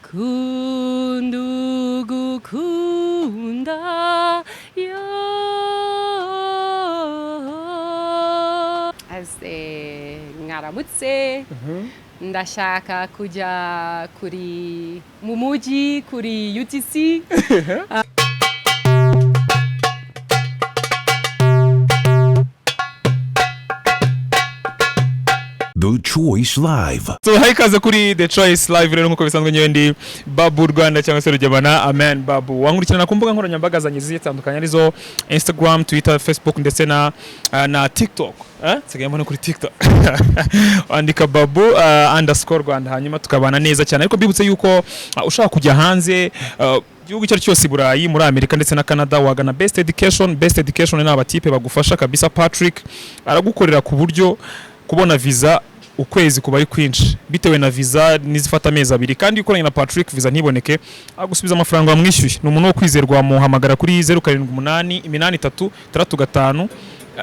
Kundu gukunda yo. Ase ngaramutse. Ndashaka kuja kuri mu muji kuri UTC. The Choice Live. So hi kaza kuri The Choice Live rero nkuko bisanzwe nyewe ndi Babu Rwanda cyangwa se Rugebana Amen Babu. Wankurikirana ku mbuga nkoranyambaga zanjye zitandukanye arizo Instagram, Twitter, Facebook ndetse na TikTok. Sigaye mbona kuri TikTok. Andika Babu _Rwanda hanyuma tukabana neza cyane ariko bibutse yuko ushaka kujya hanze igihugu cyari cyose Burayi muri Amerika ndetse na Canada wagana Best Education ni abatipe bagufasha kabisa. Patrick aragukorera ku buryo kubona visa ukwezi kuba ari kwinshi bitewe na visa nizifata amezi abiri kandi ukoranye na Patrick visa ntiboneke agusubiza amafaranga bamwishyuye. Ni umuntu wo kwizerwa muhamagara kuri 07888365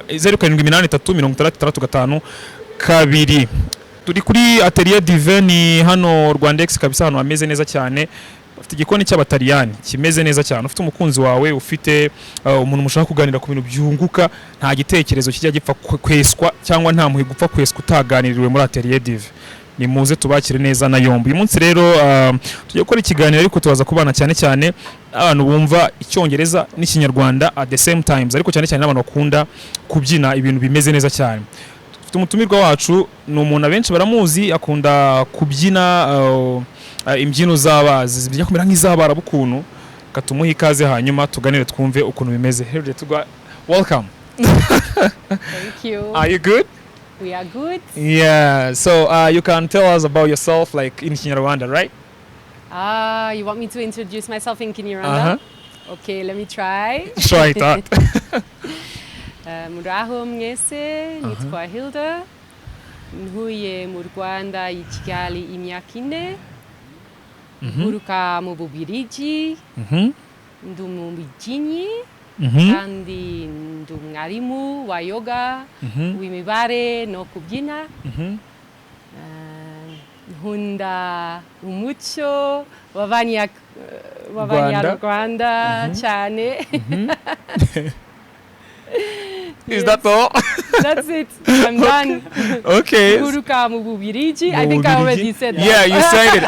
07888365 turi kuri Atelier Divin hano Rwandex kabisa hano ameze neza cyane. Ufite igikoni cy'abataliyani kimeze neza cyane, ufite umukunzi wawe, ufite umuntu mushaka kuganira ku bintu byunguka, nta gitekerezo kijya gipfa kweswa cyangwa nta muhe gupfa kweswa utaganiriwe muri Atelier Divin. Ni muze tubakire neza na yombi. Uyu munsi rero tugiye gukora ikiganiro ariko tubaza kubana cyane abantu bumva icyongereza n'ikinyarwanda at the same times ariko cyane n'abantu bakunda kubyina ibintu bimeze neza cyane. Dufite umutumirwa wacu ni umuntu abenshi baramuzi akunda kubyina imbyino z'abazi zijya kumera nk'izabara bukuntu katumuha ikaze hanyuma tuganire twumve ukuntu bimeze. Welcome. Thank you. Are you good? We are good. Yeah, so you can tell us about yourself like in ikinyaRwanda, right? You want me to introduce myself in ikinyaRwanda? Okay, let me try. Try that. Muraho mwese, nitwa Hilda. Ntuye mu Rwanda i Kigali imyaka 4. Nguruka mu Umubiligi. Ndi umubyinnyi. Kandi ndi umwarimu wa yoga, w'imibare no kubyina. Nkunda umuco w'Abanyarwanda cyane. Is that all? That's it. I'm done. Okay. Nguruka mu Umubiligi. I think I already said that. Yeah, you said it.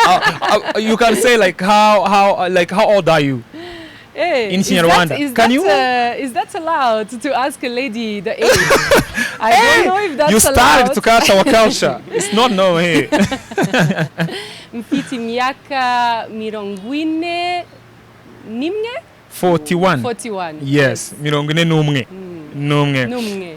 You can say like how old are you? Hey, in ikinyaRwanda. Can you? Is that allowed to ask a lady the age? I don't know if that's allowed. You started to catch our culture. It's not no here. Mfite imyaka 41. 41. Yes, 41.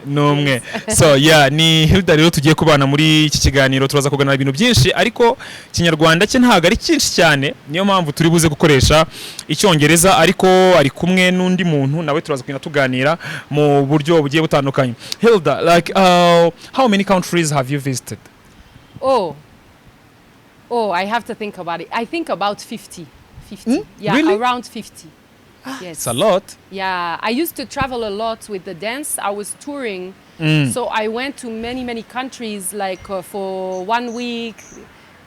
Numwe. So yeah, ni Hilda rero tugiye kubana muri iki kiganiro turaza kuganira ibintu byinshi ariko ikinyarwanda cye ntago ari cyinshi cyane niyo mpamvu turi buze gukoresha icyongereza ariko ari kumwe n'undi muntu nawe turaza kwina tuganira mu buryo bugiye butandukanye. Hilda, like how many countries have you visited? Oh, I have to think about it. I think about 50. Yeah, really? Around 50. Yes. It's a lot. Yeah, I used to travel a lot with the dance. I was touring, so I went to many countries, like for 1 week,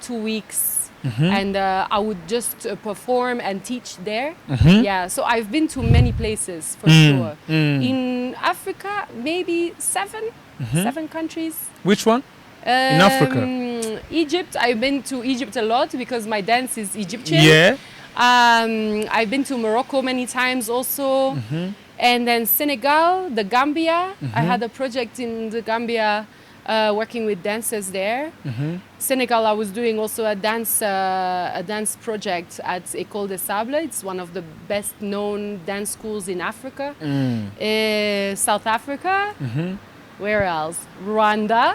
2 weeks, and I would just perform and teach there. Yeah, so I've been to many places for sure. In Africa, maybe 7 countries. Which one? In Africa? Egypt. I've been to Egypt a lot because my dance is Egyptian. Yeah. I've been to Morocco many times also, and then Senegal, the Gambia. I had a project in the Gambia working with dancers there. Senegal, I was doing also a dance project at École des Sables. It's one of the best known dance schools in Africa. South Africa. Where else? Rwanda,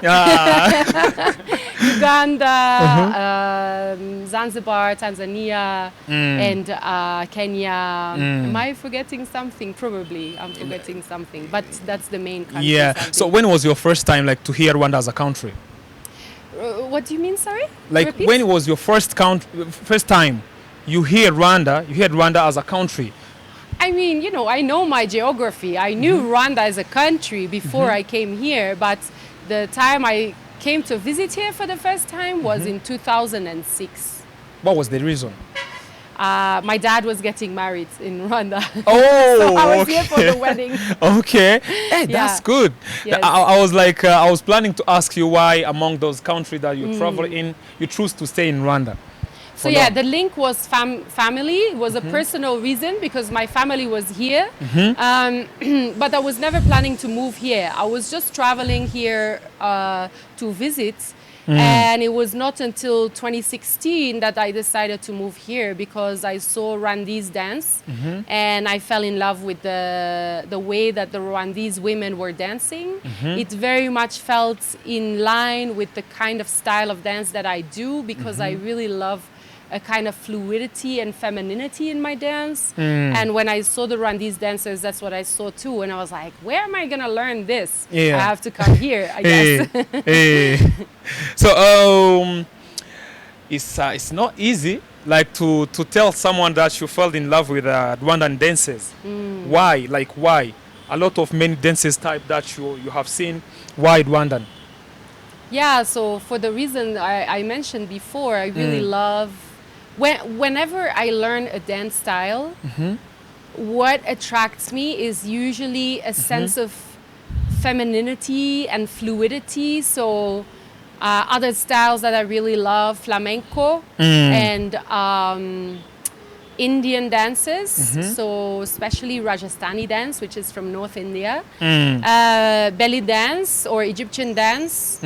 Uganda, Zanzibar, Tanzania, and Kenya. Am I forgetting something? Probably I'm forgetting something, but that's the main country. Yeah. So when was your first time like to hear Rwanda as a country? What do you mean? Sorry. Like Repeat? when was your first time you heard Rwanda as a country? I mean, you know, I know my geography. I knew Rwanda as a country before I came here, but the time I came to visit here for the first time was in 2006. What was the reason? my dad was getting married in Rwanda. Oh, So I was okay. here for the wedding. Okay. Hey, that's Yeah. good. Yes. I was like, I was planning to ask you why among those countries that you travel in, you choose to stay in Rwanda. So For yeah, long. the link was family. It was a personal reason because my family was here, but I was never planning to move here. I was just traveling here to visit, and it was not until 2016 that I decided to move here because I saw Rwandese dance, and I fell in love with the way that the Rwandese women were dancing. It very much felt in line with the kind of style of dance that I do because I really love a kind of fluidity and femininity in my dance. And when I saw the Rwandese dancers, that's what I saw too. And I was like, where am I going to learn this? Yeah. I have to come here, I guess. Hey. So it's not easy like to tell someone that you fell in love with Rwandan dances. Why? Like why? A lot of many dances type that you have seen. Why Rwandan? Yeah, so for the reason I mentioned before, I really love, whenever I learn a dance style, what attracts me is usually a sense of femininity and fluidity. So other styles that I really love, flamenco and Indian dances, so especially Rajasthani dance, which is from North India, belly dance or Egyptian dance,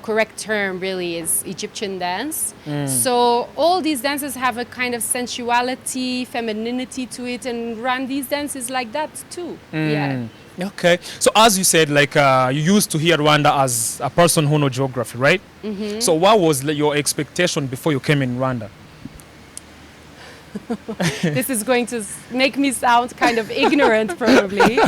correct term really is Egyptian dance. So all these dances have a kind of sensuality, femininity to it, and Rwandese dance is like that too. Yeah. Okay. So as you said, like you used to hear Rwanda as a person who knows geography, right? So what was your expectation before you came in Rwanda? This is going to make me sound kind of ignorant probably,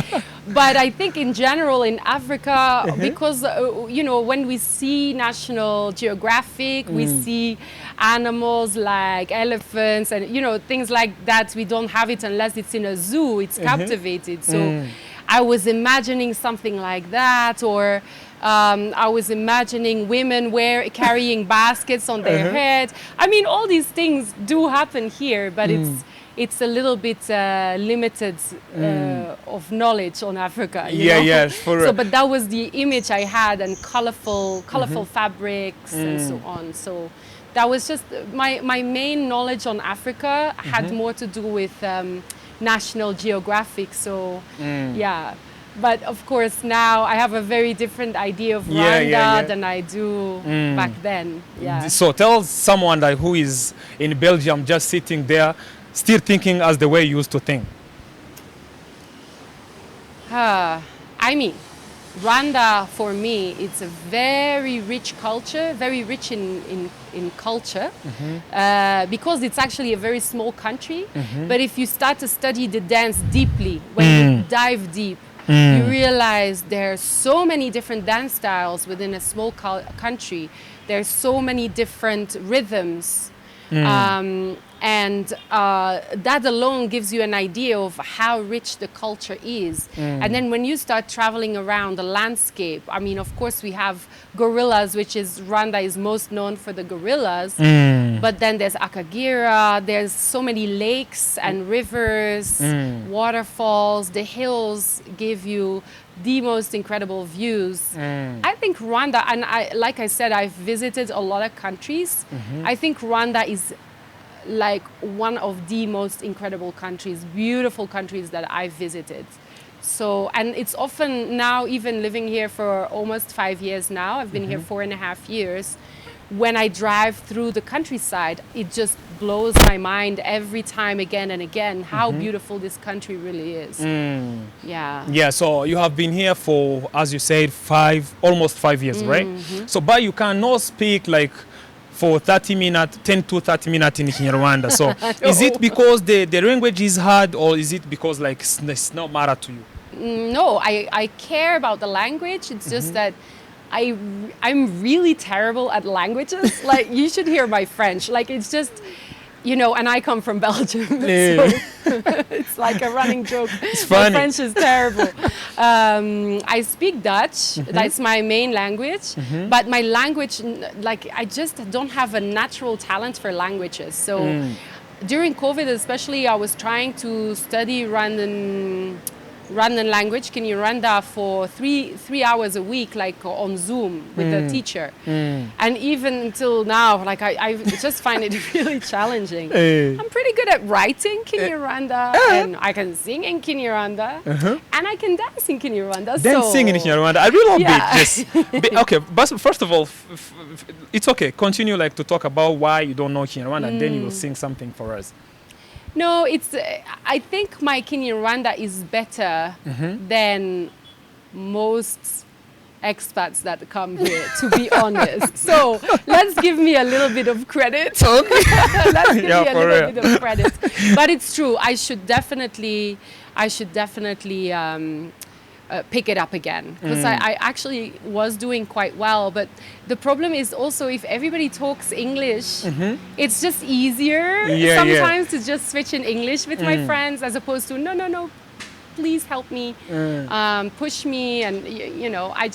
but I think in general in Africa, because you know, when we see National Geographic, we see animals like elephants and you know, things like that. We don't have it unless it's in a zoo, it's captivated. So I was imagining something like that, or I was imagining women carrying baskets on their head. I mean, all these things do happen here, but it's a little bit limited of knowledge on Africa. You know? Yeah, for So, but that was the image I had, and colorful fabrics and so on. So that was just my main knowledge on Africa had more to do with National Geographic. So yeah. But of course now I have a very different idea of Rwanda than I do back then. Yeah. So tell someone that who is in Belgium just sitting there, still thinking as the way you used to think. I mean, Rwanda for me, it's a very rich culture, very rich in culture, because it's actually a very small country. But if you start to study the dance deeply, when you dive deep, you realize there are so many different dance styles within a small country. There's so many different rhythms. And that alone gives you an idea of how rich the culture is. And then when you start traveling around the landscape, I mean, of course we have gorillas, which is Rwanda is most known for the gorillas. But then there's Akagira, there's so many lakes and rivers, waterfalls, the hills give you the most incredible views. I think Rwanda, and like I said, I've visited a lot of countries. I think Rwanda is like one of the most incredible countries, beautiful countries that I've visited. So, and it's often now, even living here for almost 5 years now, I've been here 4.5 years. When I drive through the countryside, it just blows my mind every time again and again how beautiful this country really is. Yeah. Yeah, so you have been here for, as you said, almost 5 years, right? So, but you cannot speak like for 30 minutes, 10 to 30 minutes in ikinyaRwanda. So is it because the language is hard, or is it because like it's not matter to you? No, I care about the language. It's just that I'm really terrible at languages. Like, you should hear my French. Like, it's just, you know, and I come from Belgium. So it's like a running joke. It's funny. My French is terrible. I speak Dutch. That's my main language. But my language, like, I just don't have a natural talent for languages. So during COVID especially, I was trying to study Rwandan language, ikinyaRwanda, for three hours a week, like on Zoom with the teacher. And even until now, like I just find it really challenging. I'm pretty good at writing ikinyaRwanda, and I can sing in ikinyaRwanda, and I can dance in ikinyaRwanda. Dancing in ikinyaRwanda, I really love Yeah. this. Okay, but first of all, it's okay. Continue like to talk about why you don't know ikinyaRwanda, and then you will sing something for us. No, it's. I think my ikinyaRwanda is better than most expats that come here, to be honest. So let's give me a little bit of credit. Okay. Let's give Yeah, me a for little real. bit of credit. But it's true. I should definitely pick it up again, because I actually was doing quite well. But the problem is also, if everybody talks English, it's just easier sometimes to just switch in English with my friends, as opposed to no, please help me, push me, and you know, I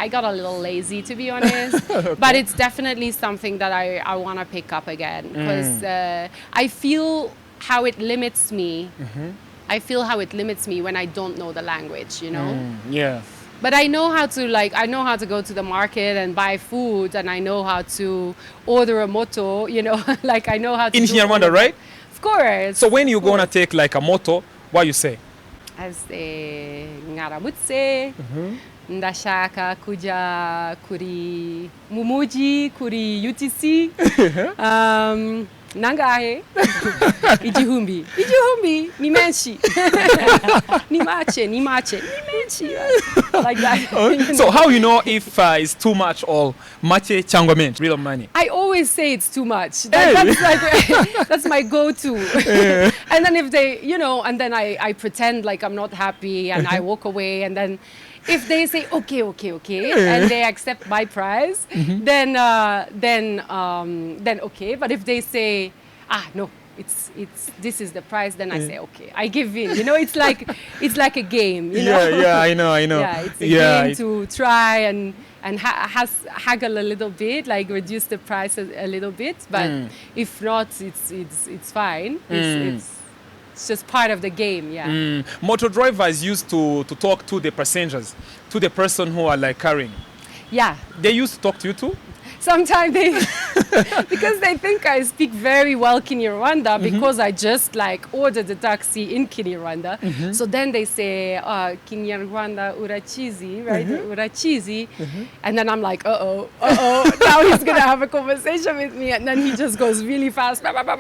got a little lazy, to be honest. But it's definitely something that I want to pick up again, because I feel how it limits me. I feel how it limits me when I don't know the language, you know? Yeah. But I know how to go to the market and buy food, and I know how to order a moto, you know, like I know how to In do all ikinyaRwanda, of right? that. Of course. So when you're gonna take like a moto, what you say? I say, ngaramutse, ndashaka kuja kuri mumuji, kuri UTC, nangahe, igihumbi, ni menshi, ni mache, like that. You know? So how you know if it's too much or mache changwa menshi, real money? I always say it's too much. That's like that's my go-to. And then if they, you know, and then I pretend like I'm not happy and I walk away, and then if they say okay, and they accept my price, then okay. But if they say no, it's this is the price, then I say okay, I give in. You know, it's like a game. You know? Yeah, I know. Yeah, it's a game to try and haggle a little bit, like reduce the price a little bit. But if not, it's fine. It's just part of the game. Yeah. Motor drivers used to talk to the passengers, to the person who are like carrying. Yeah. They used to talk to you too? Sometimes they, because they think I speak very well ikinyaRwanda, because I just like ordered the taxi in ikinyaRwanda. So then they say, ikinyaRwanda urachizi, right? Urachizi. And then I'm like, uh-oh. Now he's going to have a conversation with me. And then he just goes really fast. And I'm like,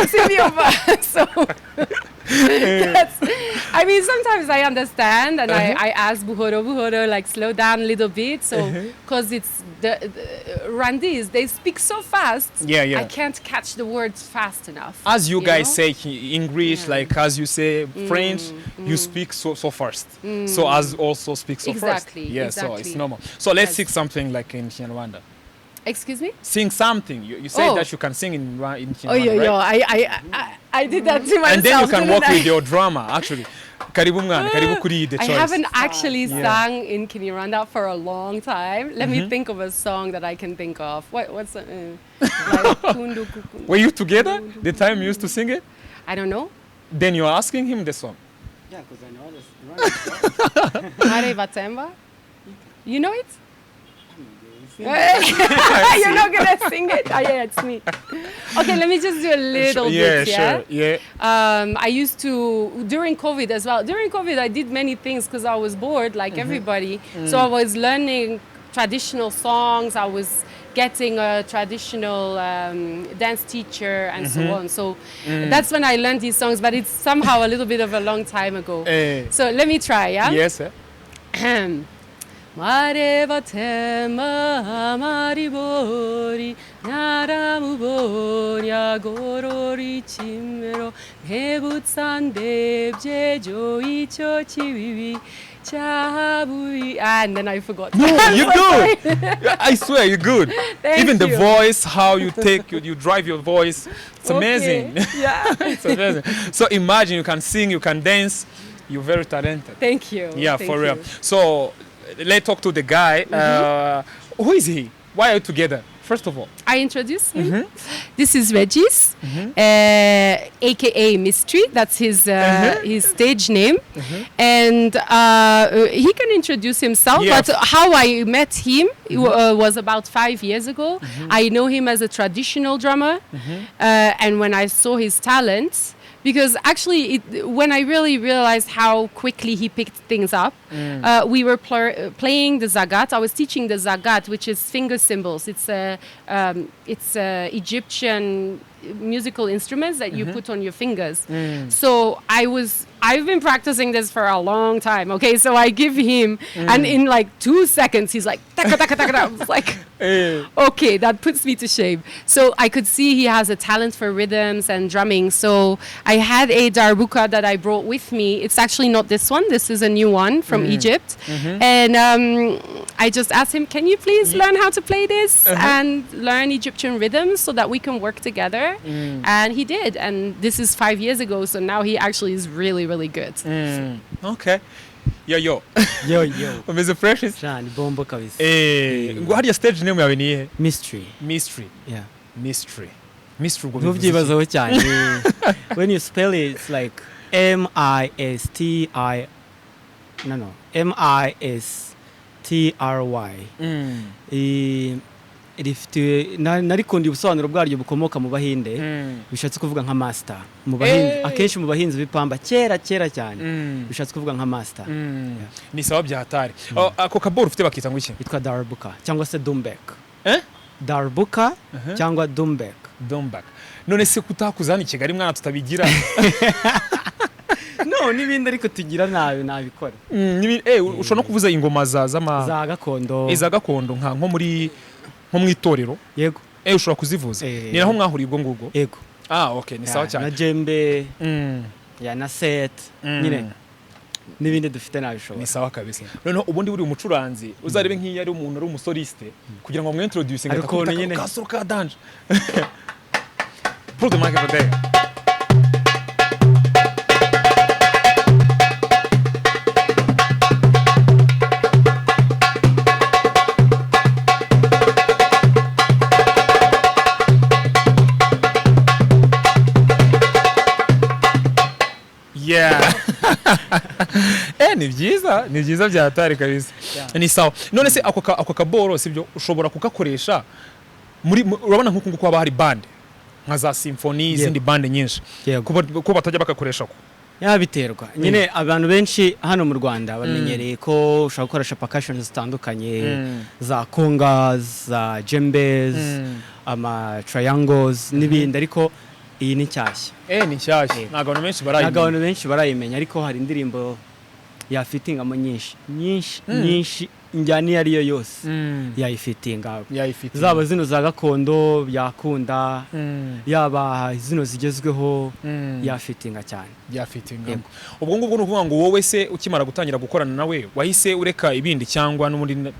Silvia. So I mean, sometimes I understand, and I ask buhoro, like slow down a little bit. So, because it's the Rwandese, they speak so fast. Yeah. I can't catch the words fast enough. As you guys know? say English, like as you say French, you speak so fast. So as also speak so fast. Yeah, so it's normal. So let's sing something like in ikinyaRwanda. Excuse me? Sing something. You said that you can sing in ikinyaRwanda, right? I did that to myself. And then you can work with your drama, actually. Karibu mwana, karibu kuri the I choice. haven't actually sung in ikinyaRwanda for a long time. Let me think of a song that I can think of. What's like, kundu, kukundu, Were you together the time you used to sing it? I don't know. Then you're asking him the song. Yeah, because I know this. Mare Vatemba? You know it? You're not gonna sing it? Yeah, it's me. Okay, let me just do a little bit. Yeah. I used to, during COVID as well. During COVID, I did many things because I was bored, like everybody. So I was learning traditional songs. I was getting a traditional dance teacher and so on. So that's when I learned these songs, but it's somehow a little bit of a long time ago. So let me try, yeah? Yes, sir. Mare Vatemba maribori naramubonye gorori chimero nebutsandebye jo icho chibibi chahabui. And then I forgot. No, you're good. I swear, you're good. Even the you. voice, how you take, you drive your voice. It's amazing. Yeah. It's amazing. So imagine you can sing, you can dance. You're very talented. Thank you. Yeah, Thank for real. So let's talk to the guy. Who is he? Why are you together? first of all. I introduce him. This is Regis, aka Mystery. That's his stage name, and he can introduce himself. Yeah. But how I met him was about 5 years ago. I know him as a traditional drummer, and when I saw his talent. Because actually, when I really realized how quickly he picked things up, we were playing the zagat. I was teaching the zagat, which is finger cymbals. It's Egyptian musical instruments that you put on your fingers. So I've been practicing this for a long time. Okay, so I give him, and in like 2 seconds, he's like, taka, taka, taka, taka. I was like, okay, that puts me to shame. So I could see he has a talent for rhythms and drumming. So I had a darbuka that I brought with me. It's actually not this one. This is a new one from Egypt. And I just asked him, can you please learn how to play this and learn Egyptian rhythms so that we can work together? And he did. And this is 5 years ago. So now he actually is really, really good. Okay. Yo. Yo. Umeze fresh? Jani bombo kabisa. Ngo hariya stage name yawe niye? Mystery. Yeah. Mystery ubwo Ntubyibazaho cyane. When you spell it, it's like M-I-S-T-R-Y. Narikundi ubusobanuro bwaryo bukomoka mu Bahinde, bishatse kuvuga nka master. Mu Bahinde akenshi mu bahinzi b'ipamba kera cyane. Bishatse kuvuga nka master. Ni sawa bya hatari. Ako kaboro ufite bakita ngo iki? Itwa darbuka cyangwa se dumbek. Darbuka cyangwa dumbek. None se kutakuzana Kigali mwana tutabigira? No, n'ibindi ariko tugira nabikora. Ushobora no kuvuza ingoma za gakondo. Za gakondo nko mu itorero. Yego. Ushobora kuzivuza. Ni naho mwahuriye ubwo ngubwo. Yego. Okay, ni sawa cyane. Na jembe. Ya na set. Nyine. N'ibindi dufite nabishobora. Ni sawa kabisa. Noneho ubundi buri umucuranzi uzarebe nk'iyo ari umuntu ari umusoliste kugira ngo mwintroduce ngata kasoro ka danje. Put the mic over there. Yeah. Ni byiza bya hatari kabisa. Ni sawa. None se ako kaboro sibyo ushobora kugakoresha muri urabona nkuko nguko haba hari band nka za symphony izindi band nyinshi. Ko batajya bakakoresha ko. Biterwa. Nyine abantu benshi hano mu Rwanda bamenyereye ko ushobora gukoresha percussions zitandukanye za congas, za djembes, ama triangles n'ibindi ariko iyi ni nshyashya. Ni nshyashya. Ntabwo abantu benshi barayimenya ariko hari indirimbo ya fittingamo nyinshi njyana iyo ariyo yose yayifitinga. Zaba zino za gakondo byakunda, yaba zino zigezweho yafitinga cyane. Ubwo ngubwo no kuvuga ngo wowe se ukimara gutangira gukorana nawe wahise ureka ibindi cyangwa n'ubundi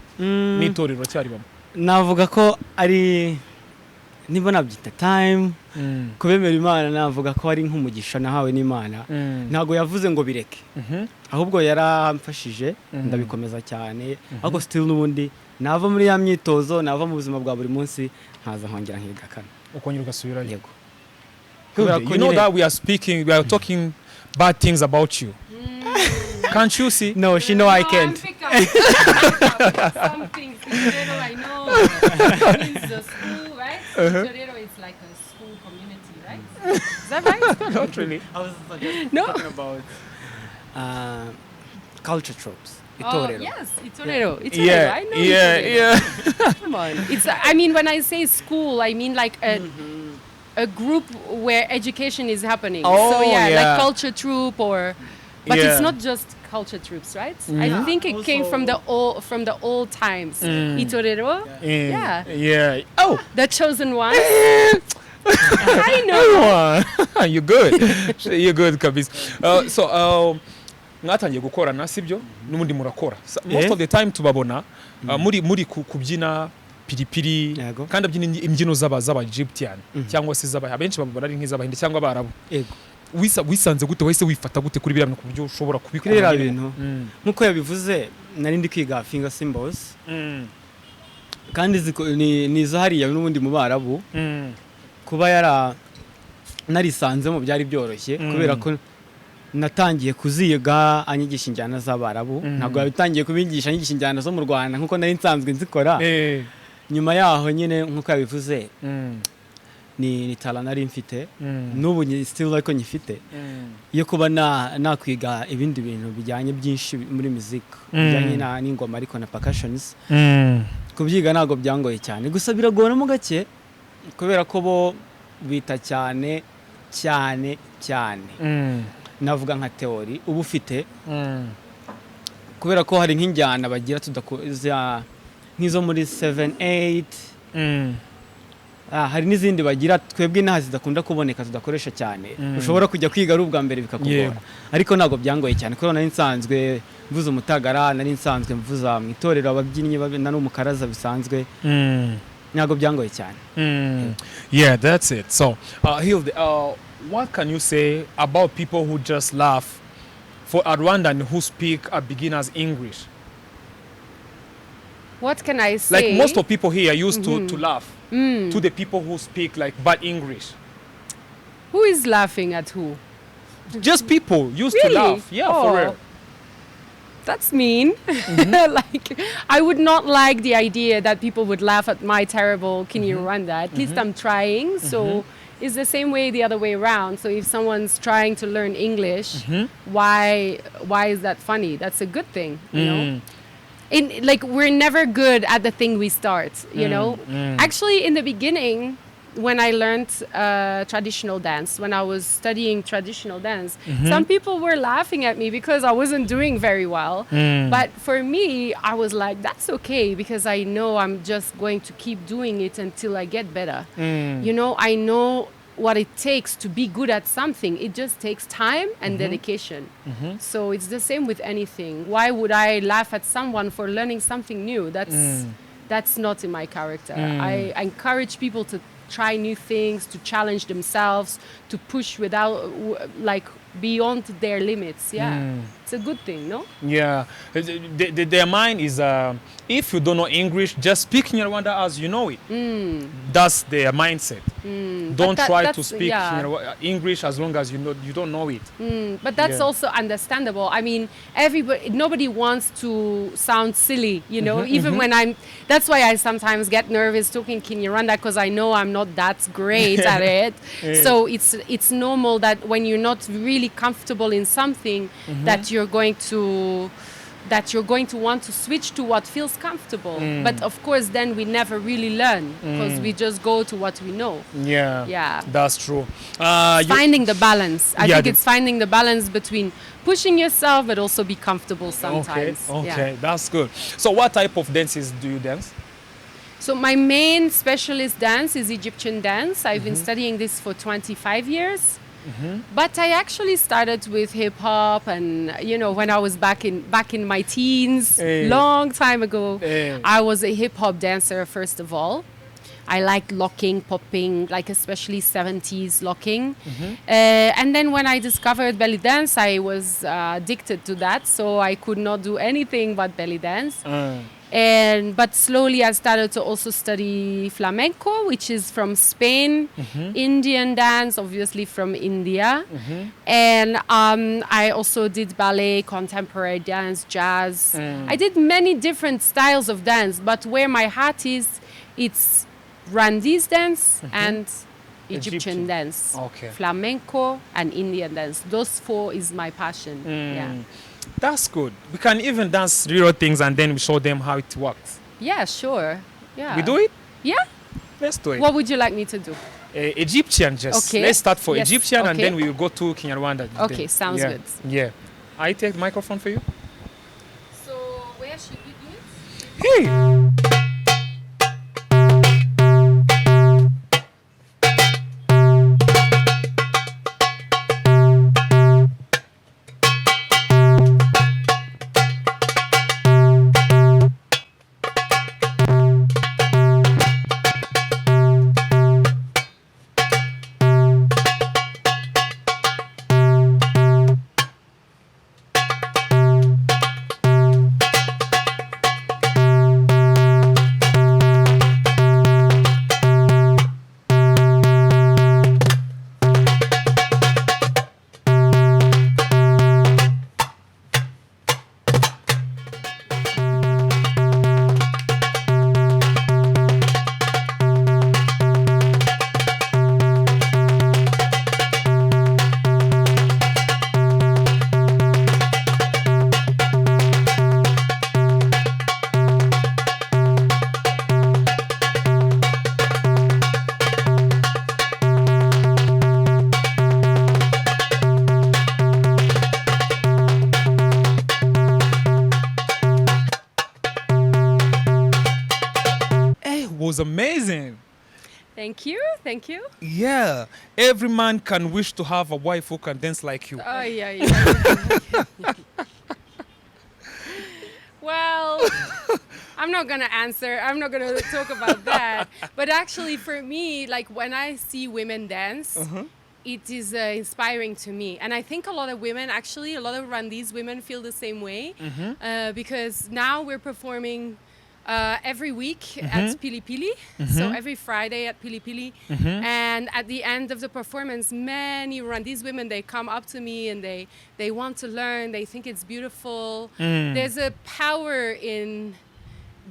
n'itorero cyari bamo? Navuga ko ari niba nabyita time kubemera Imana, navuga ko ari nk'umugisha nahawe n'Imana. Ntago yavuze ngo bireke, ahubwo yaramfashije ndabikomeza cyane. Ariko still n'ubundi nava muri ya myitozo, nava mu buzima bwa buri munsi nkaza nkongera nkigakana ukongera ugasubira. Yego. You know that we are talking bad things about you. Can't you see? No, she know I can't. Some things I know. It's the school, right? Torero is like a school community, right? Is that right? Not really. I was talking about culture tropes. Itorero. Yes, Itorero. Yeah, I know. Yeah. Come on. I mean, when I say school, I mean like a group where education is happening. So like culture troupe but it's not just culture troops, right? I think it came from the old times. Itorero. Yeah. Oh, the chosen one. I know. You're good kabisa. So mwatangiye gukorana sibyo n'ubundi murakora most of the time tubabona muri kubyina piripiri kandi abyina imbyino z'aba Egyptian cyangwa se z'aba benshi babona ari nk'iz'abahinde cyangwa abarabu. Wisanze gute wahise wifata gute kuri biriya ku buryo ushobora kubikora ibintu nkuko yabivuze? Nari ndi kwiga finger cymbals. kandi ni izo hariya n'ubundi mu Barabu kuba narisanzemo byari byoroshye kubera ko natangiye kuziga anyigisha injyana z'Abarabu ntabwo yabitangiye kubigisha anyigisha injyana zo mu Rwanda nkuko nari nsanzwe nzikora nyuma yaho nyine nkuko yabivuze ni talent nari mfite n'ubu still ariko nyifite yo kuba nakwiga ibindi bintu bijyanye byinshi muri music bijyanye n'ingoma ariko na percussions kubyiga ntago byangoye cyane gusa biragoramo gake kubera ko bo bita cyane navuga nka theory ubu ufite kubera ko hari nk'injyana bagira tudakoza nk'izo muri 7-8 hari n'izindi bagira twebwe inaha zidakunda kuboneka tudakoresha cyane ushobora kujya kwiga ari ubwa mbere bikakugora ariko ntago byangoye cyane kuko nari nsanzwe mvuza umutagara nari nsanzwe mvuza mu itorero ababyinnyi na n'umukaraza bisanzwe ntago byangoye cyane yeah that's it so Hilde what can you say about people who just laugh for a Rwandan who speak a beginner's English? What can I say? Like most of people here used to laugh to the people who speak like bad English. Who is laughing at who? Just people used really? to laugh. Yeah, for real. That's mean. Like, I would not like the idea that people would laugh at my terrible ikinyaRwanda. At least I'm trying. So it's the same way the other way around. So if someone's trying to learn English, why is that funny? That's a good thing, you know? Like, we're never good at the thing we start, you know? Actually, in the beginning, when I learned traditional dance, when I was studying traditional dance, some people were laughing at me because I wasn't doing very well. But for me, I was like, that's okay, because I know I'm just going to keep doing it until I get better. You know, I know what it takes to be good at something. It just takes time and dedication. So it's the same with anything. Why would I laugh at someone for learning something new? That's not in my character. I encourage people to try new things, to challenge themselves, to push without like beyond their limits. It's a good thing, no? Yeah, their mind is if you don't know English, just speak ikinyaRwanda as you know it. That's their mindset. Don't try to speak English as long as you don't know it. But that's also understandable. I mean, nobody wants to sound silly, you know. Even when that's why I sometimes get nervous talking ikinyaRwanda, because I know I'm not that great at it. So it's normal that when you're not really comfortable in something, that you're going to want to switch to what feels comfortable. But of course, then we never really learn because we just go to what we know. Yeah, that's true. Finding the balance. I think it's finding the balance between pushing yourself but also be comfortable sometimes. Okay, that's good. So what type of dances do you dance? So my main specialist dance is Egyptian dance. I've been studying this for 25 years. But I actually started with hip hop, and you know, when I was back in my teens, long time ago, I was a hip hop dancer first of all. I liked locking, popping, like especially 70s locking. And then when I discovered belly dance, I was addicted to that, so I could not do anything but belly dance. But slowly I started to also study flamenco, which is from Spain, Indian dance, obviously from India. And I also did ballet, contemporary dance, jazz. I did many different styles of dance, but where my heart is, it's Rwandese dance and Egyptian dance, flamenco and Indian dance. Those four is my passion. Yeah. That's good. We can even dance real things and then we show them how it works. Yeah, sure. Yeah. We do it? Yeah. Let's do it. What would you like me to do? Egyptian just. Okay. Let's start for Egyptian and then we will go to ikinyaRwanda. Okay, sounds good. Yeah. I take the microphone for you. So where should we do it? Hey! amazing. Thank you. Thank you. Yeah, every man can wish to have a wife who can dance like you. Oh, yeah. Well, I'm not going to answer. I'm not going to talk about that. But actually, for me, like when I see women dance, it is inspiring to me. And I think a lot of women, actually, a lot of Rwandese women feel the same way. Because now we're performing every week at Pili Pili. So every Friday at Pili Pili. And at the end of the performance, many Rwandese women, they come up to me and they want to learn. They think it's beautiful. There's a power in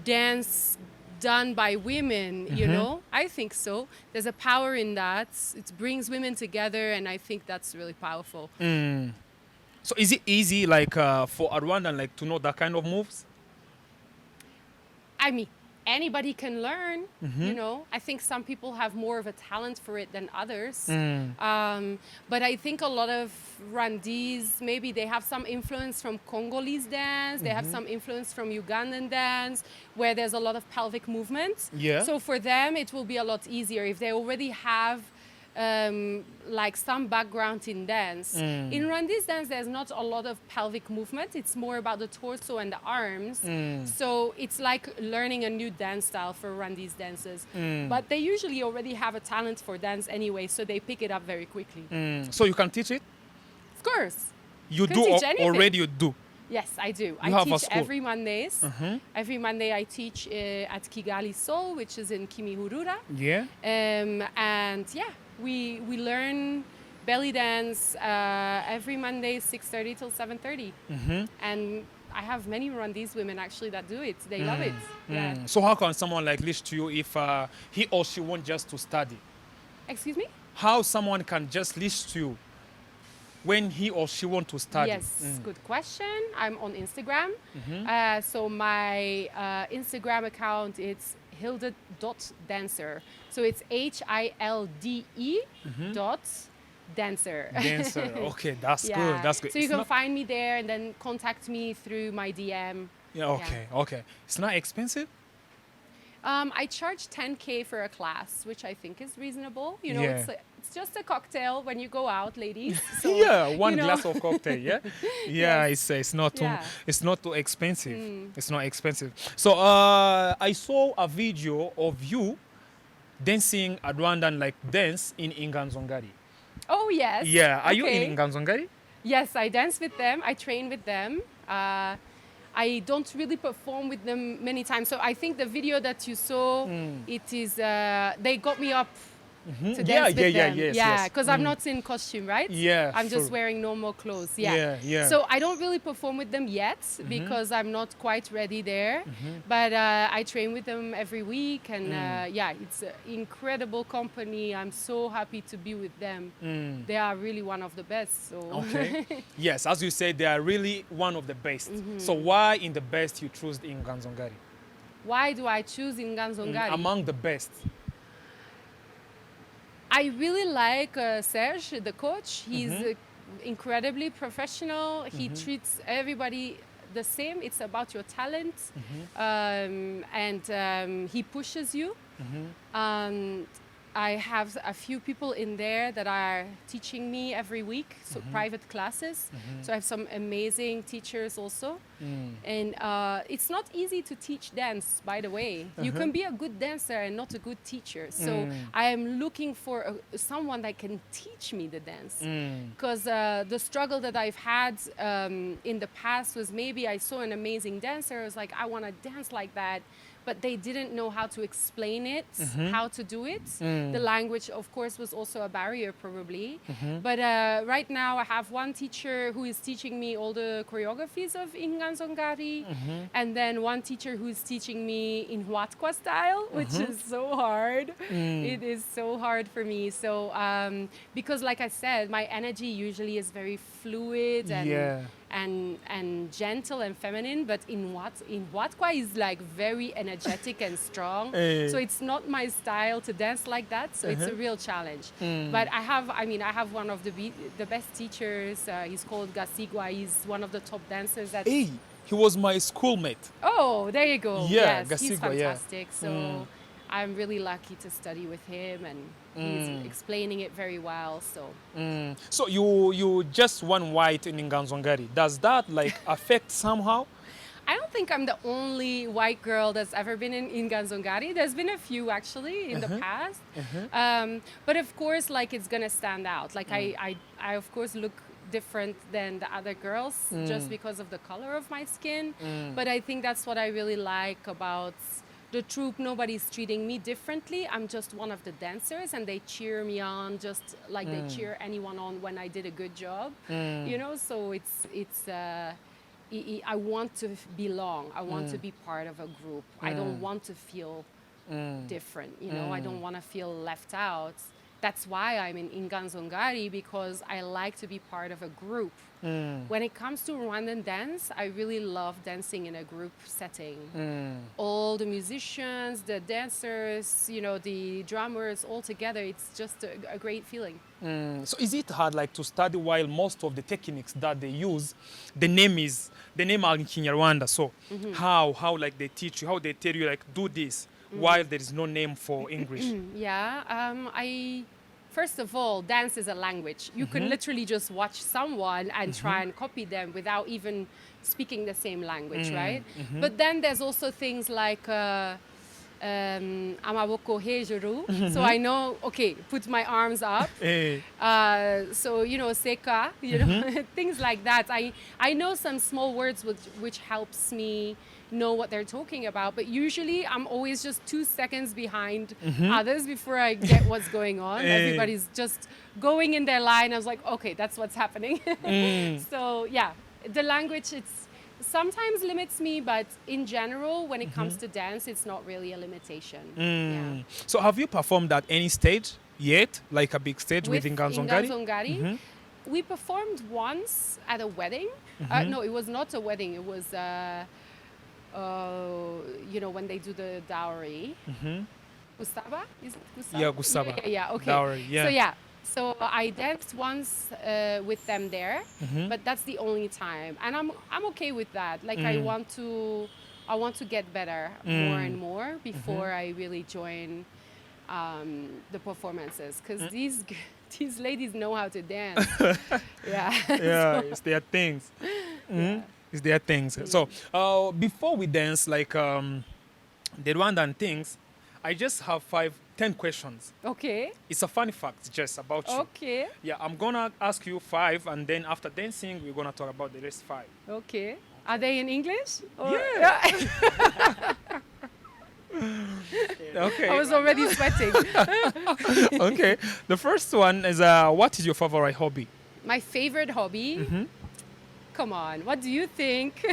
dance done by women, you know? I think so. There's a power in that. It brings women together, and I think that's really powerful. So is it easy, like, for a Rwandan, like, to know that kind of moves? I mean, anybody can learn, you know. I think some people have more of a talent for it than others. But I think a lot of Rwandese, maybe they have some influence from Congolese dance. They have some influence from Ugandan dance, where there's a lot of pelvic movement. Yeah. So for them, it will be a lot easier if they already have like some background in dance. In Rwandese dance, there's not a lot of pelvic movement. It's more about the torso and the arms. So it's like learning a new dance style for Rwandese dancers. But they usually already have a talent for dance anyway, so they pick it up very quickly. So you can teach it? Of course. You Can do teach anything. already, you do. Yes, I do. have I a teach school. every Mondays. Every Monday I teach at Kigali Seoul, which is in Kimihurura. Yeah. And yeah, we learn belly dance every Monday, 6:30 till 7:30. And I have many Rwandese women actually that do it. They love it. Yeah. So how can someone like listen to you if he or she want just to study? Excuse me? How someone can just listen to you when he or she want to study? Yes, good question. I'm on Instagram. So my Instagram account, it's hilde.dancer. So it's HILDE dot dancer. Dancer. Okay, that's good. That's good. So you It's can not- find me there and then contact me through my DM. Yeah. Okay. Okay. It's not expensive. I charge 10K for a class, which I think is reasonable. You know, Yeah. it's just a cocktail when you go out, ladies. So, Yeah, one you know. glass of cocktail. Yeah. Yeah. It's not too Yeah. it's not too expensive. It's not expensive. So I saw a video of you dancing a Rwandan like dance in Inganzongari. Oh, yes. Yeah. Are you Okay. in Inganzongari? Yes, I dance with them. I train with them. I don't really perform with them many times. So I think the video that you saw, it is they got me up to dance with them. Yes. Because I'm not in costume, right? Yeah, I'm just sure. wearing normal clothes. Yeah. Yeah. So I don't really perform with them yet because I'm not quite ready there. But I train with them every week, and yeah, it's an incredible company. I'm so happy to be with them. They are really one of the best. So Okay. Yes, as you said, they are really one of the best. So why in the best you choose in Inganzongari? why do I choose Inganzongari? Among the best. I really like Serge, the coach. He's incredibly professional. He treats everybody the same. It's about your talent, and he pushes you. I have a few people in there that are teaching me every week, so private classes. So I have some amazing teachers also. And it's not easy to teach dance, by the way. You can be a good dancer and not a good teacher. So I am looking for someone that can teach me the dance. Because the struggle that I've had in the past was maybe I saw an amazing dancer. I was like, I want to dance like that. But they didn't know how to explain it, how to do it. The language, of course, was also a barrier probably. But right now I have one teacher who is teaching me all the choreographies of Inganzongari. And then one teacher who is teaching me in Huatkwa style, which is so hard. It is so hard for me. So because like I said, my energy usually is very fluid and gentle and feminine, but in Huatkwa is like very energetic and strong. So it's not my style to dance like that. So it's a real challenge. But I have one of the best teachers. He's called Gasigwa. He's one of the top dancers at. Hey, he was my schoolmate. Oh, there you go. Yeah, yes, he's Gasigwa, yeah. fantastic. So I'm really lucky to study with him, and he's explaining it very well. So So you just one white in Inganzongari. Does that like affect somehow? I don't think I'm the only white girl that's ever been in Ganzongari. There's been a few actually in the past. But of course, like it's gonna stand out. Like I of course look different than the other girls just because of the color of my skin. But I think that's what I really like about the troupe. Nobody's treating me differently. I'm just one of the dancers, and they cheer me on just like they cheer anyone on when I did a good job. You know, so I want to belong. I want to be part of a group. I don't want to feel different. You know, I don't want to feel left out. That's why I'm in Inganzongari, because I like to be part of a group. When it comes to Rwandan dance, I really love dancing in a group setting. All the musicians, the dancers, you know, the drummers all together, it's just a great feeling. So is it hard like to study while most of the techniques that they use, the name are in ikinyaRwanda? So how like they teach you, how they tell you like do this while there is no name for English? First of all, dance is a language. You can literally just watch someone and try and copy them without even speaking the same language, right? But then there's also things like amaboko hejuru. So I know, okay, put my arms up. So, you know, seka, you know, things like that. I know some small words which helps me know what they're talking about, but usually I'm always just 2 seconds behind others before I get what's going on. Everybody's just going in their line. I was like, okay, that's what's happening. So yeah, the language, it's sometimes limits me, but in general, when it comes to dance, it's not really a limitation. Yeah. So have you performed at any stage yet, like a big stage with Inganzongari? Inganzongari, we performed once at a wedding. No, it was not a wedding. It was you know, when they do the dowry. Gusaba? Is it Gusaba? Yeah, Gusaba. Yeah, okay. Dowry, yeah. So I danced once with them there, but that's the only time, and I'm okay with that. Like I want to get better more and more before I really join the performances, because these ladies know how to dance. Yeah, it's their things. It's their things. So before we dance, like the Rwandan things, I just have 10 questions. Okay. It's a funny fact just about you. Okay. Yeah, I'm gonna ask you 5, and then after dancing, we're gonna talk about the rest 5. Okay. Are they in English? Or? Yeah. Okay. I was already sweating. Okay. The first one is what is your favorite hobby? My favorite hobby? Come on, what do you think?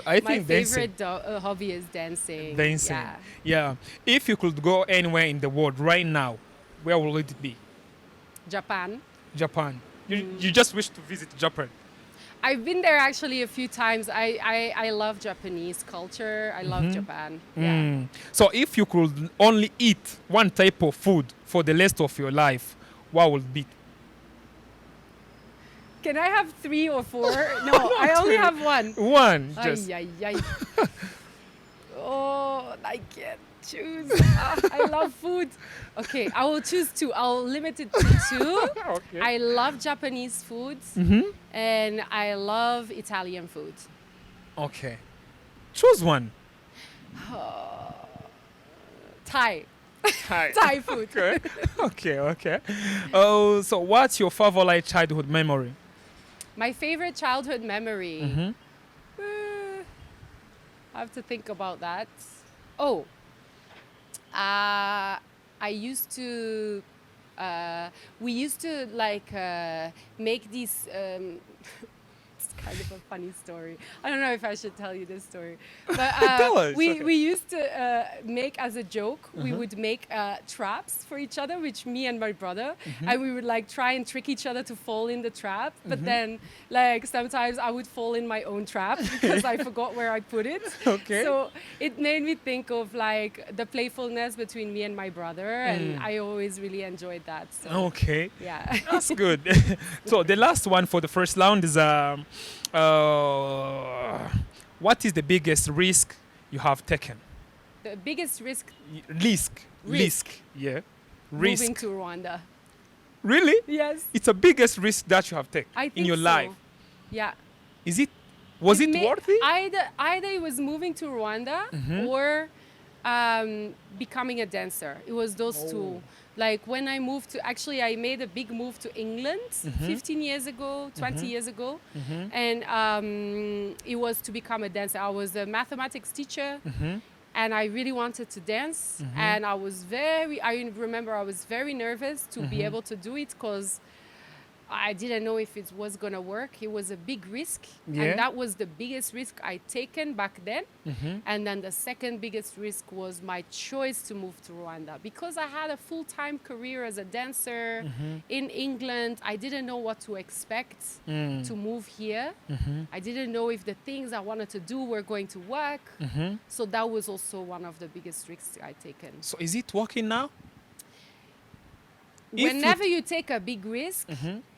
I My think dancing. favorite hobby is dancing. Dancing. Yeah. Yeah. If you could go anywhere in the world right now, where would it be? Japan. Japan. You just wish to visit Japan. I've been there actually a few times. I love Japanese culture. I love Japan. Yeah. So if you could only eat one type of food for the rest of your life, what would it be? Can I have 3 or 4? No, I only have one. One. Just. Ay, ay, ay. Oh, I can't choose. I love food. Okay, I will choose 2. I'll limit it to 2. Okay. I love Japanese food, and I love Italian food. Okay. Choose one. Thai. Hi. Thai food. Okay. Oh, so what's your favorite childhood memory? My favorite childhood memory. I have to think about that. Oh, I used to. We used to like make these. It's kind of a funny story. I don't know if I should tell you this story, but Tell us, okay. we used to make as a joke. We would make traps for each other, which me and my brother, and we would like try and trick each other to fall in the trap. But then, like sometimes I would fall in my own trap because I forgot where I put it. Okay. So it made me think of like the playfulness between me and my brother, and I always really enjoyed that. So, Okay. yeah. That's good. So the last one for the first round is what is the biggest risk you have taken? The biggest risk. Risk. Yeah. Moving Risk. to Rwanda. Really? Yes. It's the biggest risk that you have taken I think in your so. life. Yeah. Was it may- worthy? Either it was moving to Rwanda or becoming a dancer. It was those two. Like when I moved to, actually I made a big move to England 15 years ago, 20 years ago. And it was to become a dancer. I was a mathematics teacher and I really wanted to dance. And I remember I was very nervous to be able to do it because I didn't know if it was gonna work. It was a big risk, and that was the biggest risk I'd taken back then. And then the second biggest risk was my choice to move to Rwanda because I had a full-time career as a dancer in England. I didn't know what to expect to move here. I didn't know if the things I wanted to do were going to work. So that was also one of the biggest risks I'd taken. So is it working now? Whenever you take a big risk,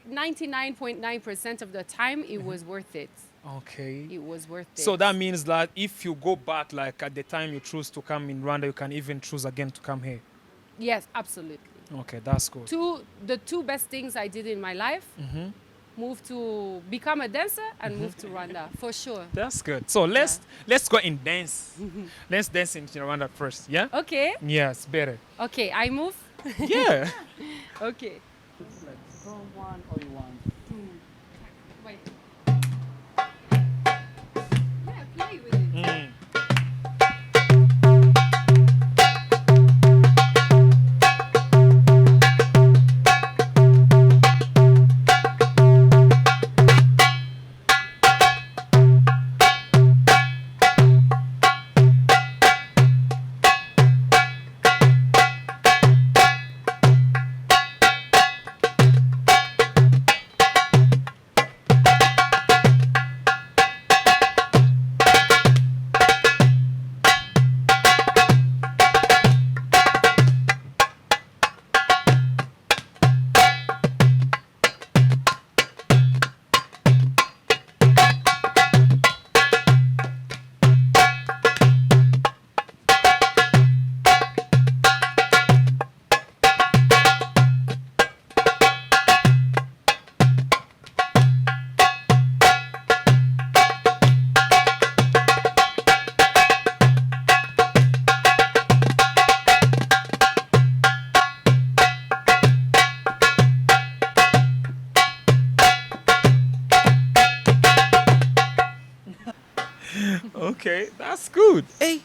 99.9% of the time, it was worth it. Okay. It was worth it. So that means that if you go back, like at the time you choose to come in Rwanda, you can even choose again to come here. Yes, absolutely. Okay, that's good. The two best things I did in my life, move to become a dancer and move to Rwanda, for sure. That's good. So let's go and dance. Let's dance in Rwanda first, yeah? Okay. Yes, better. Okay, I move. Yeah. Okay. From one or you want? Wait. Yeah, play with it. Okay, that's good. Hey,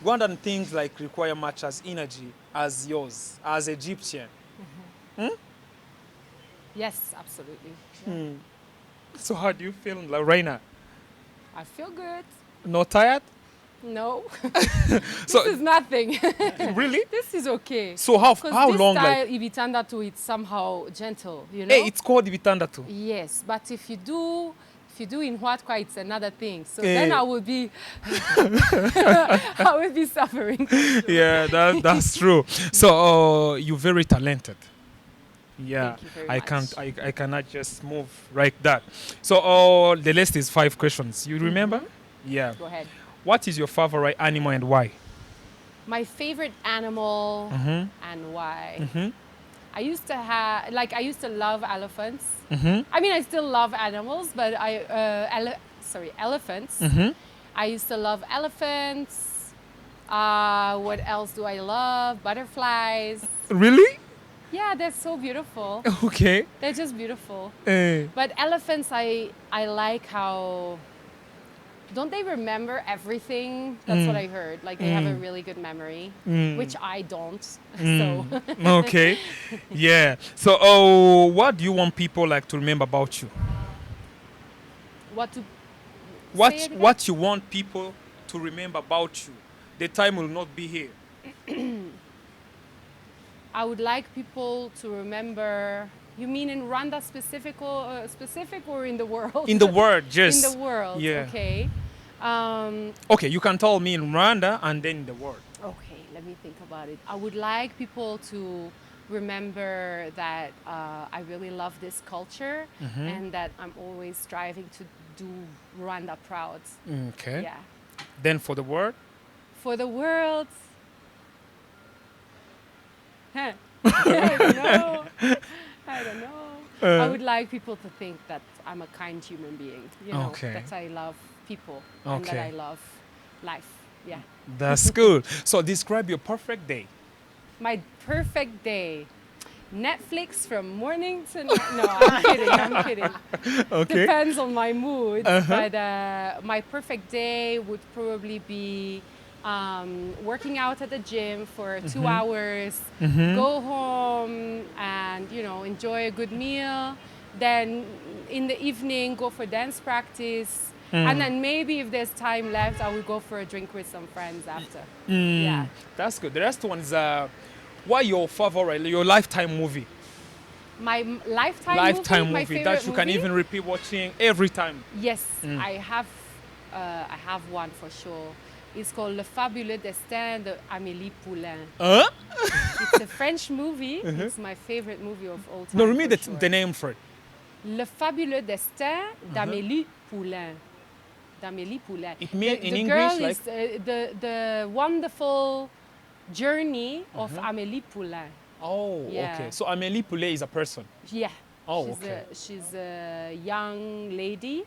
Rwandan things like require much as energy as yours, as Egyptian. Yes, absolutely. So how do you feel like right now? I feel good. Not tired? No. So This is nothing. really? This is okay. So how Because how this long? style, Like, ibitanda to it's somehow gentle, you know? hey, it's called Ibitanda too. Yes, but if you do in Huatkwa, it's another thing. So Eh. then I would be, I would be suffering. Yeah, that's true. So you're very talented. Yeah, Thank you very I much. can't. I cannot just move like that. So the list is 5 questions. You remember? Yeah. Go ahead. What is your favorite animal and why? My favorite animal and why? I used to love elephants. I mean, I still love animals, but elephants. I used to love elephants. What else do I love? Butterflies. Really? Yeah, they're so beautiful. Okay. They're just beautiful. Eh. But elephants, I like how, don't they remember everything? That's what I heard. Like they have a really good memory, which I don't. So Okay. Yeah. So what do you want people like to remember about you? what to What say it again? what you want people to remember about you? The time will not be here. I would like people to remember. You mean in Rwanda specific or in the world? In the world, just In the world. Yeah. Okay. Okay, you can tell me in Rwanda and then in the world. Okay, let me think about it. I would like people to remember that I really love this culture and that I'm always striving to do Rwanda proud. Okay. Yeah. Then for the world, For the world, I don't know. I don't know. I would like people to think that I'm a kind human being. You know, Okay. that I love people and that Okay. I love life. Yeah. That's good. So describe your perfect day. My perfect day. Netflix from morning to night. No, I'm kidding. I'm kidding. Okay. Depends on my mood. But my perfect day would probably be working out at the gym for 2 hours, go home and, you know, enjoy a good meal. Then in the evening, go for dance practice. And then maybe if there's time left, I will go for a drink with some friends after. Yeah. That's good. The rest one is what your favorite, your lifetime movie? My lifetime Lifetime my movie favorite that you can movie? even repeat watching every time. Yes, I have one for sure. It's called Le Fabuleux Destin de Amélie Poulain. It's a French movie. It's my favorite movie of all time. No, remember for sure. the name for it. Le Fabuleux Destin d'Amélie Poulain. D'Amélie Poulain. It means in the English, girl like- is the wonderful journey of Amélie Poulain. Oh, Yeah. okay. So Amélie Poulain is a person. Yeah. Oh, she's okay. She's a young lady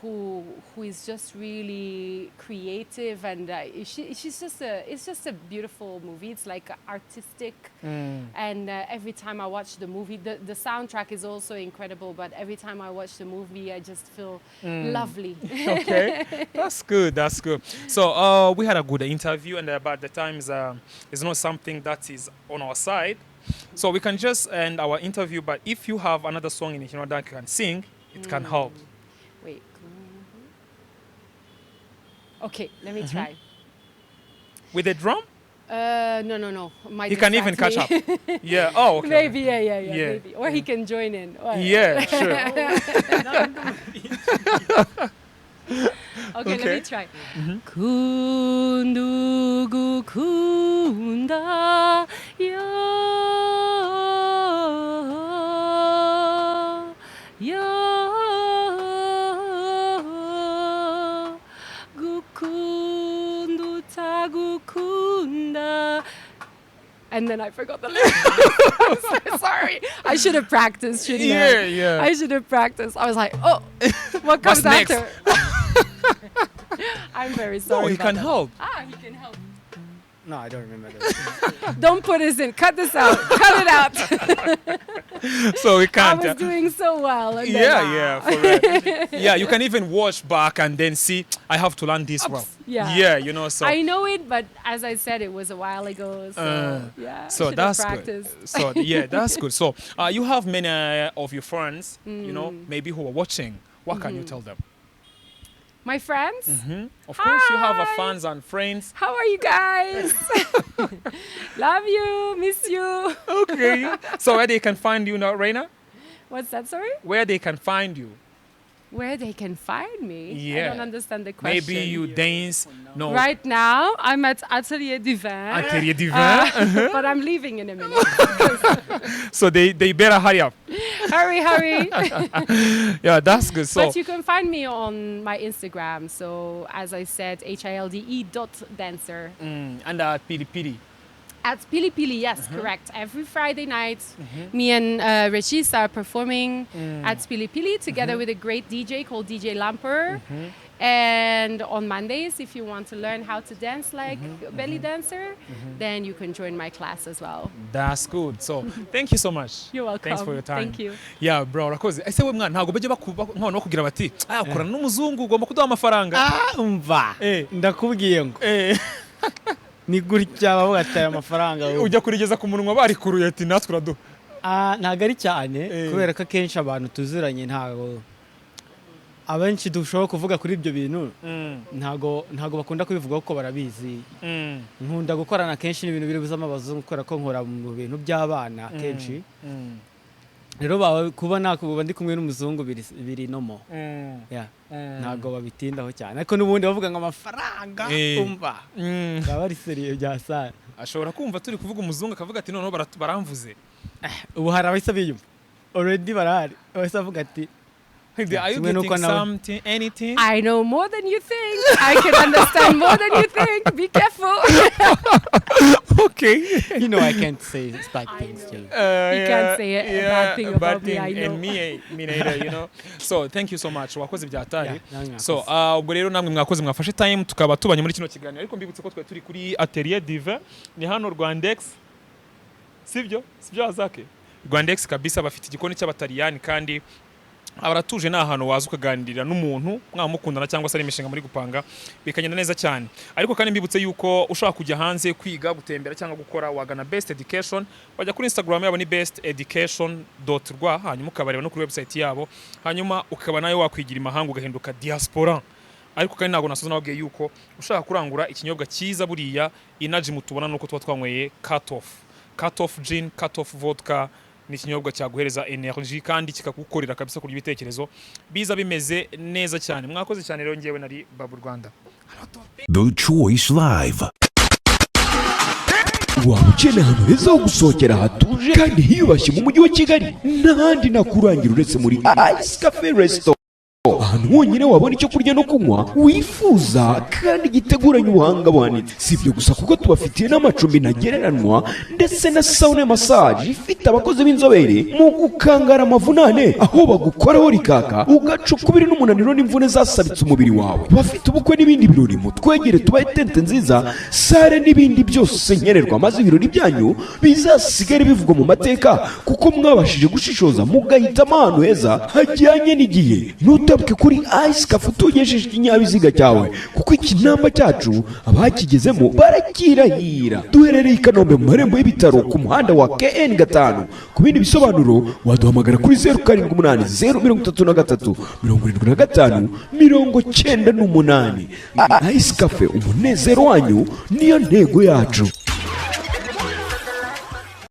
who is just really creative, and she's just it's just a beautiful movie. It's like artistic, and every time I watch the movie, the soundtrack is also incredible. But every time I watch the movie, I just feel lovely. Okay, that's good. That's good. So we had a good interview, and about the times it's not something that is on our side, so we can just end our interview. But if you have another song in ikinyaRwanda that you can sing, it can help. Wait. Okay, let me try. With the drum, No. Might he can even catch distract up. me. Yeah. Oh, okay. Maybe, yeah, Yeah. maybe. Or he can join in. Or- Yeah, sure. Okay, Okay. let me try. Kundugu kunda yo gukundu tagukunda. And then I forgot the lyrics. I'm so sorry. I should have practiced, shouldn't I? Yeah. I should have practiced. I was like, oh, what comes What's next? after? I'm very sorry. No, he about can that. help. He can help. No, I don't remember that. Don't put this in. Cut this out. Cut it out. So we I can't. was doing so well. And then, Yeah, for real. Yeah, you can even watch back and then see, I have to learn this well. Yeah. Yeah, you know, so. I know it, but as I said, it was a while ago. So, yeah. So should have that's practiced. good. So yeah, that's good. So you have many of your friends, you know, maybe who are watching. What can you tell them? My friends, Of course, you have Hi. fans and friends. how are you guys? Love you. Miss you. Okay. So where they can find you now, Reina? What's that, sorry? Where they can find you? Where they can find me? I Yeah. don't understand the question. Maybe you dance. No. Right now, I'm at Atelier du Vin. Atelier du Vin. But I'm leaving in a minute. So they better hurry up. Hurry. Yeah, that's good. So But you can find me on my Instagram. So as I said, hilde.dancer. and Piri Piri. At Pili Pili, yes, correct. Every Friday night, me and Regis are performing at Pili Pili together with a great DJ called DJ Lamper. And on Mondays, if you want to learn how to dance like a belly dancer, then you can join my class as well. That's good. So thank you so much. You're welcome. Thanks for your time. Thank you. Yeah, bro, urakoze. Ese we mwana ntago bajya nk'abantu bakubwira bati, korana n'umuzungu ugomba kuduha amafaranga. Umva, ndakubwiye ngo ni gutya bavuga ati aya mafaranga Ujya kurigeza ku munwa barikuruye ati natwe uraduha. ntago ari cyane kubera ko akenshi abantu tuziranye ntago abenshi dushobora kuvuga kuri ibyo bintu ntago bakunda kubivuga kuko barabizi. Nkunda gukorana kenshi n'ibintu biri buzamo abazungu kubera ko nkora mu bintu by'abana kenshi. Rero kuba nakuba ndi kumwe n'umuzungu biri nomo. Yeah. Ntago babitindaho cyane. Ariko n'ubundi bavuga ngo amafaranga umva. Baba ari seriye bya sana. Ashobora kumva turi kuvuga umuzungu akavuga ati noneho baramvuze. Ubu hari abahise biyumva. Already barahari. Abahise bavuga ati Are you Kimwe nuko getting nawe- something, anything? I know more than you think. I can understand more than you think. Be careful. Okay. You know I can't say bad things to you. You can't say a bad thing about me, I know. And me neither, you know. So thank you so much. Wakoze byatari. Yeah, namwe So ubwo rero namwe mwakoze mwafashe time tukaba tubanye muri kino kiganiro ariko mbibutse ko twe turi kuri Atelier Divin ni hano Rwandex. Sibyo Azake. Rwandex kabisa bafite igikoni cy'abataliyani kandi abaratuje na ahantu waza ukaganirira n'umuntu mwamukundana cyangwa se ari imishinga muri gupanga bikagenda neza cyane. Ariko kandi mbibutse yuko ushaka kujya hanze kwiga gutembera cyangwa gukora wagana Best Education wajya kuri Instagram yabo ni besteducation.rwa hanyuma ukabareba no kuri website yabo hanyuma ukaba nayo wakwigira imahanga ugahinduka diaspora. Ariko kandi ntago nasoza nababwiye yuko ushaka kurangura ikinyobwa cyiza buriya energy mutubona nuko tuba twanyweye cut off gin, cut off vodka ni ikinyobwa cyaguhereza energy kandi kikagukorera kabisa kurya ibitekerezo biza bimeze neza cyane. Mwakoze cyane rero ngewe nari Babu Rwanda. The Choice Live. waba ukeneye ahantu heza ho gusohokera hatuje kandi hiyubashye mu mujyi wa Kigali n'ahandi nakurangira uretse muri Ice Cafe Resto. Ahantu honyine wabona icyo kurya no kunywa wifuza kandi giteguranye ubuhanga buhanitse. Si ibyo gusa kuko tubafitiye n'amacumbi ntagereranywa ndetse na sauna massage ifite abakozi b'inzobere mu gukangara amavunane aho bagukoraho rikaka ugacukubiri n'umunaniro n'imvune zasabitse umubiri wawe. Bafite ubukwe n'ibindi birori mu twegere tubaye tente nziza sare n'ibindi byose nkenerwa maze ibirori byanyu bizasigare bivugwa mu mateka kuko mwabashije gushishoza mugahitamo ahantu heza hajyanye n'igihe. Nutabwe kuri Ice Cafe tugejeje ikinyabiziga cyawe kuko ikinamba cyacu abakigezemo barakirahira. Duherereye i Kanombe mu marembo y'ibitaro ku muhanda wa KN 5. Ku bindi bisobanuro waduhamagara kuri 0780 033 75 98. Ice Cafe umunezero wanyu niyo ntego yacu.